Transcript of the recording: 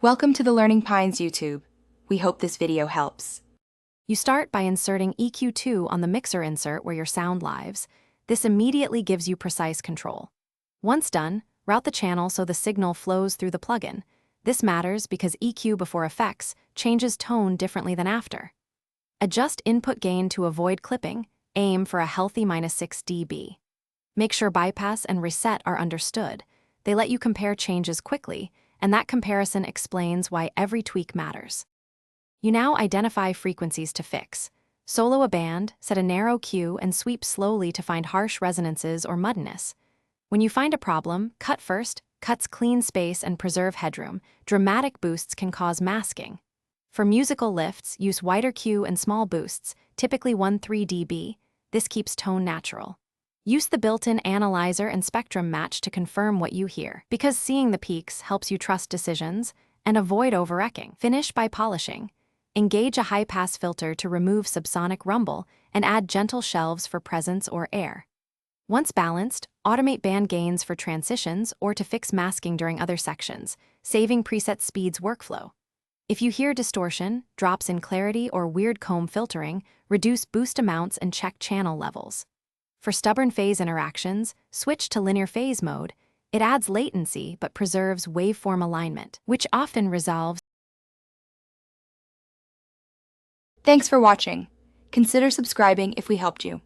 Welcome to the Learning Pines YouTube. We hope this video helps. You start by inserting EQ2 on the mixer insert where your sound lives. This immediately gives you precise control. Once done, route the channel so the signal flows through the plugin. This matters because EQ before effects changes tone differently than after. Adjust input gain to avoid clipping. Aim for a healthy -6 dB. Make sure bypass and reset are understood. They let you compare changes quickly, and that comparison explains why every tweak matters. You now identify frequencies to fix. Solo a band, set a narrow cue, and sweep slowly to find harsh resonances or muddiness. When you find a problem, cut first. Cuts clean space and preserve headroom. Dramatic boosts can cause masking. For musical lifts, use wider cue and small boosts, typically 1-3 dB. This keeps tone natural. Use the built-in analyzer and spectrum match to confirm what you hear, because seeing the peaks helps you trust decisions and avoid over-echoing. Finish by polishing. Engage a high-pass filter to remove subsonic rumble and add gentle shelves for presence or air. Once balanced, automate band gains for transitions or to fix masking during other sections, saving preset speeds workflow. If you hear distortion, drops in clarity, or weird comb filtering, reduce boost amounts and check channel levels. For stubborn phase interactions, switch to linear phase mode. It adds latency but preserves waveform alignment, which often resolves. Thanks for watching. Consider subscribing if we helped you.